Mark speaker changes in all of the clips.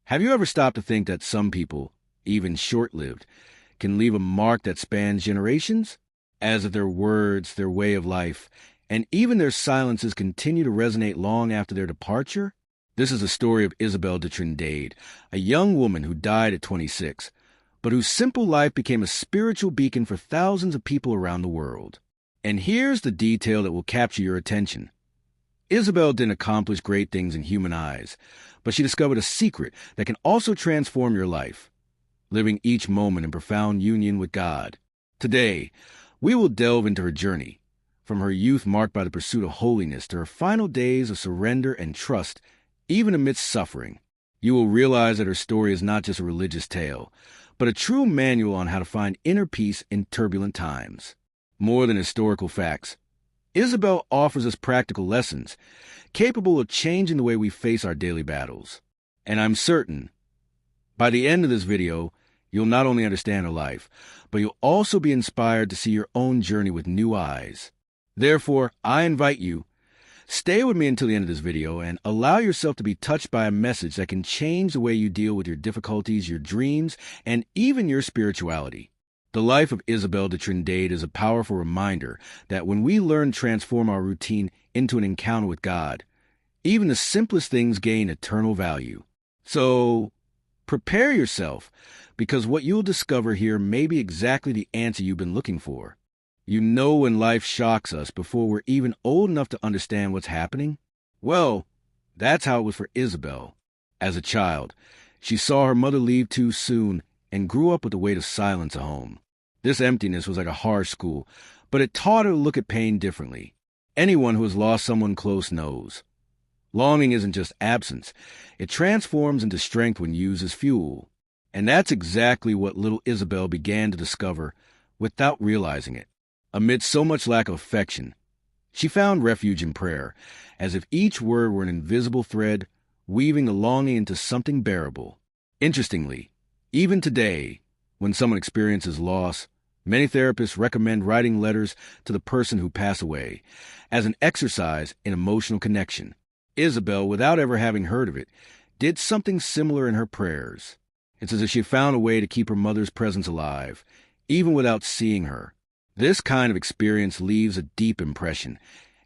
Speaker 1: Have you ever stopped to think that some people, even short-lived, can leave a mark that spans generations? As if their words, their way of life, and even their silences continue to resonate long after their departure? This is the story of Isabel de Trinidad, a young woman who died at 26, but whose simple life became a spiritual beacon for thousands of people around the world. And here's the detail that will capture your attention. Isabel didn't accomplish great things in human eyes, but she discovered a secret that can also transform your life, living each moment in profound union with God. Today, we will delve into her journey, from her youth marked by the pursuit of holiness to her final days of surrender and trust, even amidst suffering. You will realize that her story is not just a religious tale, but a true manual on how to find inner peace in turbulent times. More than historical facts, Isabel offers us practical lessons, capable of changing the way we face our daily battles. And I'm certain, by the end of this video, you'll not only understand her life, but you'll also be inspired to see your own journey with new eyes. Therefore, I invite you, stay with me until the end of this video and allow yourself to be touched by a message that can change the way you deal with your difficulties, your dreams, and even your spirituality. The life of Isabel de Trinidad is a powerful reminder that when we learn to transform our routine into an encounter with God, even the simplest things gain eternal value. So, prepare yourself, because what you'll discover here may be exactly the answer you've been looking for. You know, when life shocks us before we're even old enough to understand what's happening? Well, that's how it was for Isabel. As a child, she saw her mother leave too soon and grew up with the weight of silence at home. This emptiness was like a harsh school, but it taught her to look at pain differently. Anyone who has lost someone close knows. Longing isn't just absence. It transforms into strength when used as fuel. And that's exactly what little Isabel began to discover without realizing it. Amidst so much lack of affection, she found refuge in prayer, as if each word were an invisible thread, weaving the longing into something bearable. Interestingly, even today, when someone experiences loss, many therapists recommend writing letters to the person who passed away as an exercise in emotional connection. Isabel, without ever having heard of it, did something similar in her prayers. It's as if she found a way to keep her mother's presence alive, even without seeing her. This kind of experience leaves a deep impression,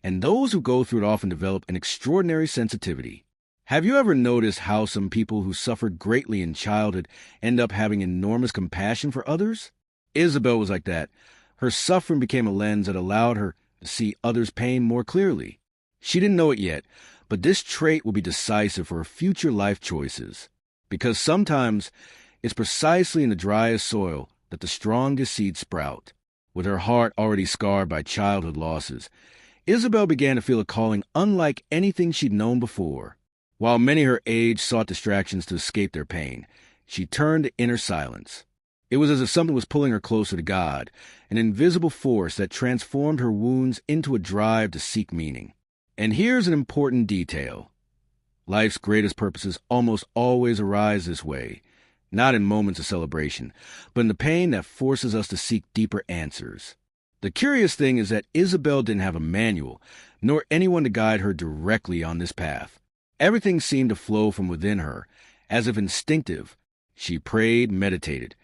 Speaker 1: and those who go through it often develop an extraordinary sensitivity. Have you ever noticed how some people who suffered greatly in childhood end up having enormous compassion for others? Isabel was like that. Her suffering became a lens that allowed her to see others' pain more clearly. She didn't know it yet, but this trait will be decisive for her future life choices. Because sometimes it's precisely in the driest soil that the strongest seeds sprout. With her heart already scarred by childhood losses, Isabel began to feel a calling unlike anything she'd known before. While many her age sought distractions to escape their pain, she turned to inner silence. It was as if something was pulling her closer to God, an invisible force that transformed her wounds into a drive to seek meaning. And here's an important detail. Life's greatest purposes almost always arise this way, not in moments of celebration, but in the pain that forces us to seek deeper answers. The curious thing is that Isabel didn't have a manual, nor anyone to guide her directly on this path. Everything seemed to flow from within her, as if instinctive. She prayed, meditated,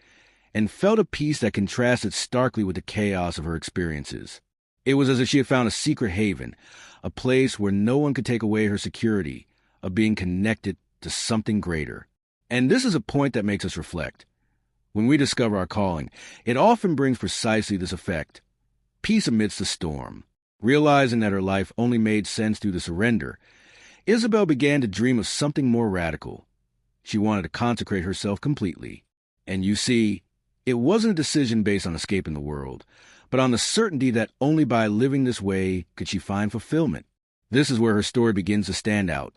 Speaker 1: and felt a peace that contrasted starkly with the chaos of her experiences. It was as if she had found a secret haven, a place where no one could take away her security of being connected to something greater. And this is a point that makes us reflect. When we discover our calling, it often brings precisely this effect: peace amidst the storm. Realizing that her life only made sense through the surrender, Isabel began to dream of something more radical. She wanted to consecrate herself completely. And you see, it wasn't a decision based on escaping the world, but on the certainty that only by living this way could she find fulfillment. This is where her story begins to stand out.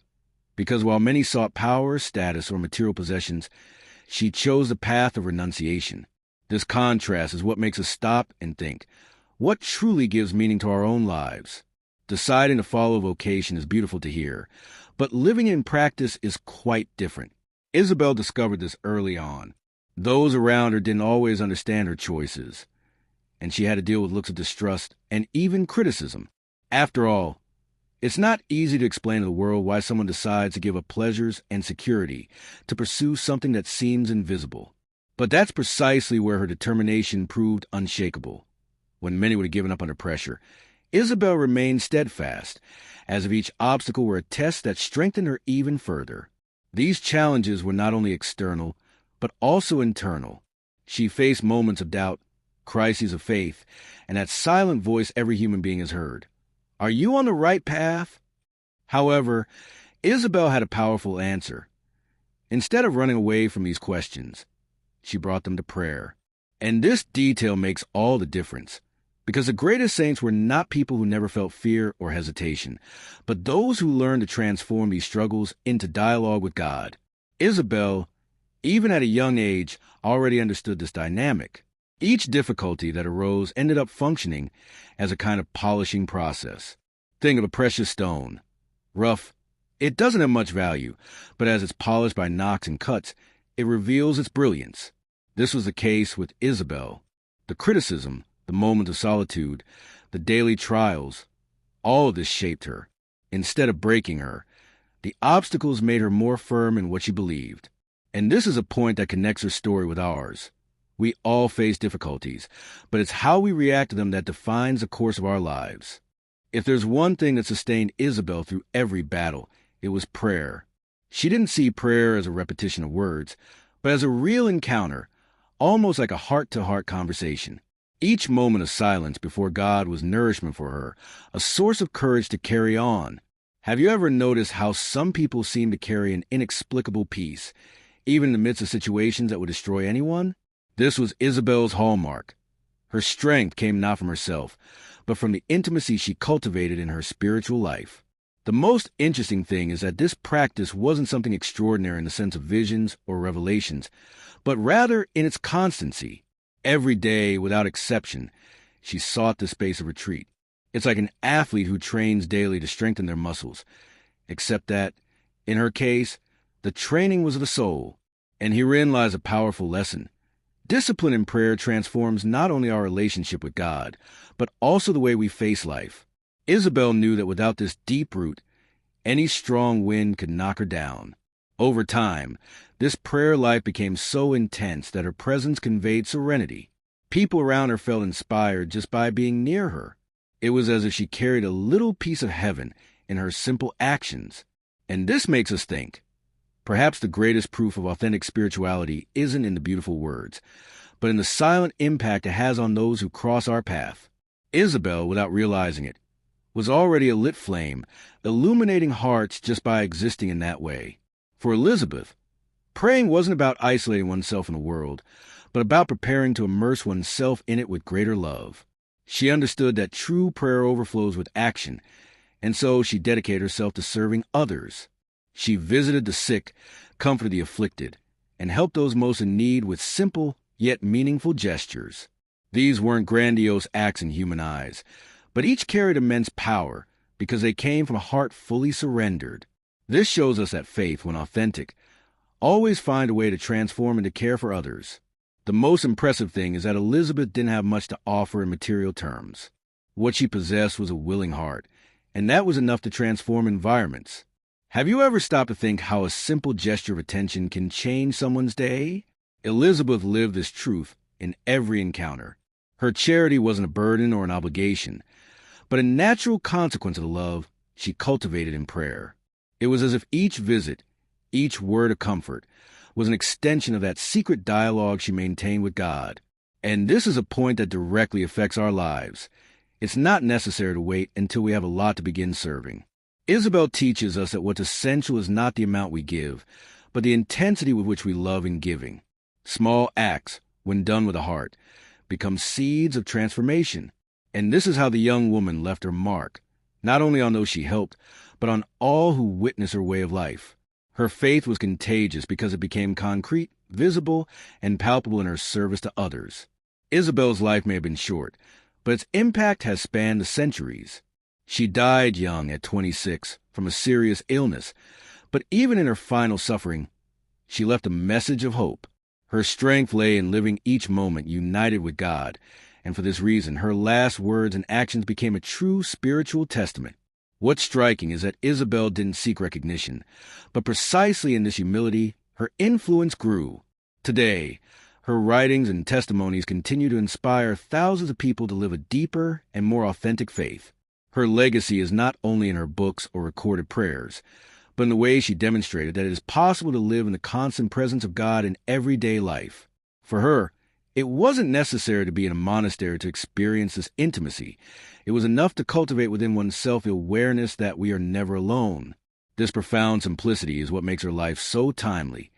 Speaker 1: Because while many sought power, status, or material possessions, she chose the path of renunciation. This contrast is what makes us stop and think, what truly gives meaning to our own lives? Deciding to follow a vocation is beautiful to hear, but living in practice is quite different. Isabel discovered this early on. Those around her didn't always understand her choices, and she had to deal with looks of distrust and even criticism. After all, It's not easy to explain to the world why someone decides to give up pleasures and security to pursue something that seems invisible. But that's precisely where her determination proved unshakable. When many would have given up under pressure, Isabel remained steadfast, as if each obstacle were a test that strengthened her even further. These challenges were not only external, but also internal. She faced moments of doubt, crises of faith, and that silent voice every human being has heard. Are you on the right path? However, Isabel had a powerful answer. Instead of running away from these questions, she brought them to prayer. And this detail makes all the difference, because the greatest saints were not people who never felt fear or hesitation, but those who learned to transform these struggles into dialogue with God. Isabel, even at a young age, already understood this dynamic. Each difficulty that arose ended up functioning as a kind of polishing process. Think of a precious stone. Rough, it doesn't have much value, but as it's polished by knocks and cuts, it reveals its brilliance. This was the case with Isabel. The criticism, the moments of solitude, the daily trials, all of this shaped her. Instead of breaking her, the obstacles made her more firm in what she believed. And this is a point that connects her story with ours. We all face difficulties, but it's how we react to them that defines the course of our lives. If there's one thing that sustained Isabel through every battle, it was prayer. She didn't see prayer as a repetition of words, but as a real encounter, almost like a heart-to-heart conversation. Each moment of silence before God was nourishment for her, a source of courage to carry on. Have you ever noticed how some people seem to carry an inexplicable peace, even in the midst of situations that would destroy anyone? This was Isabel's hallmark. Her strength came not from herself, but from the intimacy she cultivated in her spiritual life. The most interesting thing is that this practice wasn't something extraordinary in the sense of visions or revelations, but rather in its constancy. Every day, without exception, she sought the space of retreat. It's like an athlete who trains daily to strengthen their muscles, except that, in her case, the training was of the soul. And herein lies a powerful lesson. Discipline in prayer transforms not only our relationship with God, but also the way we face life. Isabel knew that without this deep root, any strong wind could knock her down. Over time, this prayer life became so intense that her presence conveyed serenity. People around her felt inspired just by being near her. It was as if she carried a little piece of heaven in her simple actions. And this makes us think. Perhaps the greatest proof of authentic spirituality isn't in the beautiful words, but in the silent impact it has on those who cross our path. Isabel, without realizing it, was already a lit flame, illuminating hearts just by existing in that way. For Elizabeth, praying wasn't about isolating oneself in the world, but about preparing to immerse oneself in it with greater love. She understood that true prayer overflows with action, and so she dedicated herself to serving others. She visited the sick, comforted the afflicted, and helped those most in need with simple yet meaningful gestures. These weren't grandiose acts in human eyes, but each carried immense power because they came from a heart fully surrendered. This shows us that faith, when authentic, always finds a way to transform and to care for others. The most impressive thing is that Elizabeth didn't have much to offer in material terms. What she possessed was a willing heart, and that was enough to transform environments. Have you ever stopped to think how a simple gesture of attention can change someone's day? Elizabeth lived this truth in every encounter. Her charity wasn't a burden or an obligation, but a natural consequence of the love she cultivated in prayer. It was as if each visit, each word of comfort, was an extension of that secret dialogue she maintained with God. And this is a point that directly affects our lives. It's not necessary to wait until we have a lot to begin serving. Isabel teaches us that what's essential is not the amount we give, but the intensity with which we love in giving. Small acts, when done with a heart, become seeds of transformation. And this is how the young woman left her mark, not only on those she helped, but on all who witnessed her way of life. Her faith was contagious because it became concrete, visible, and palpable in her service to others. Isabel's life may have been short, but its impact has spanned the centuries. She died young at 26 from a serious illness, but even in her final suffering, she left a message of hope. Her strength lay in living each moment united with God, and for this reason, her last words and actions became a true spiritual testament. What's striking is that Isabel didn't seek recognition, but precisely in this humility, her influence grew. Today, her writings and testimonies continue to inspire thousands of people to live a deeper and more authentic faith. Her legacy is not only in her books or recorded prayers, but in the way she demonstrated that it is possible to live in the constant presence of God in everyday life. For her, it wasn't necessary to be in a monastery to experience this intimacy. It was enough to cultivate within oneself awareness that we are never alone. This profound simplicity is what makes her life so timely.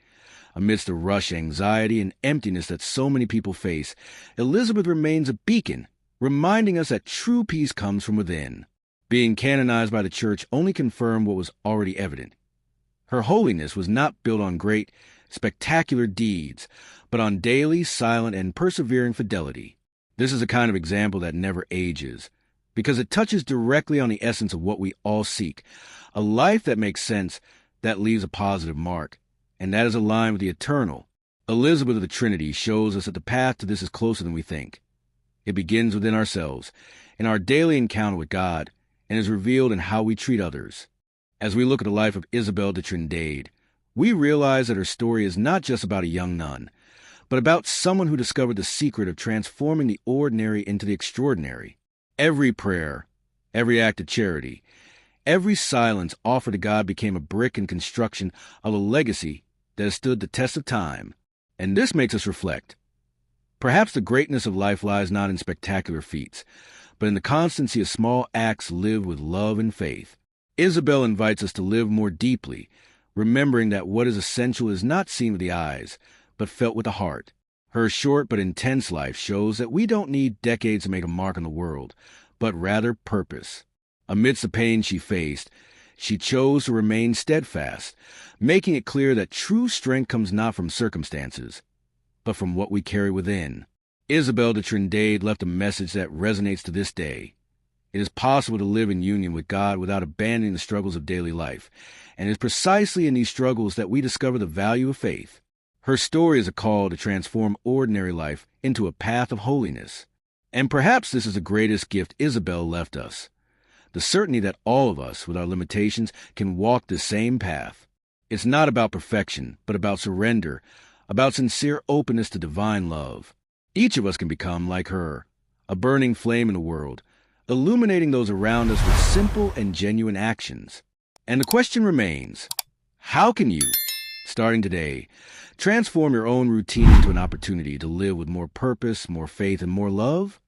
Speaker 1: Amidst the rush, anxiety, and emptiness that so many people face, Elizabeth remains a beacon, reminding us that true peace comes from within. Being canonized by the Church only confirmed what was already evident. Her holiness was not built on great, spectacular deeds, but on daily, silent, and persevering fidelity. This is a kind of example that never ages, because it touches directly on the essence of what we all seek, a life that makes sense, that leaves a positive mark, and that is aligned with the eternal. Elizabeth of the Trinity shows us that the path to this is closer than we think. It begins within ourselves, in our daily encounter with God, and is revealed in how we treat others. As we look at the life of Isabel de Trinidad, we realize that her story is not just about a young nun, but about someone who discovered the secret of transforming the ordinary into the extraordinary. Every prayer, every act of charity, every silence offered to God became a brick in construction of a legacy that has stood the test of time. And this makes us reflect. Perhaps the greatness of life lies not in spectacular feats, but in the constancy of small acts lived with love and faith. Isabel invites us to live more deeply, remembering that what is essential is not seen with the eyes, but felt with the heart. Her short but intense life shows that we don't need decades to make a mark on the world, but rather purpose. Amidst the pain she faced, she chose to remain steadfast, making it clear that true strength comes not from circumstances, but from what we carry within. Isabel de Trinidad left a message that resonates to this day. It is possible to live in union with God without abandoning the struggles of daily life, and it is precisely in these struggles that we discover the value of faith. Her story is a call to transform ordinary life into a path of holiness. And perhaps this is the greatest gift Isabel left us, the certainty that all of us, with our limitations, can walk the same path. It's not about perfection, but about surrender, about sincere openness to divine love. Each of us can become like her, a burning flame in the world, illuminating those around us with simple and genuine actions. And the question remains, how can you, starting today, transform your own routine into an opportunity to live with more purpose, more faith, and more love?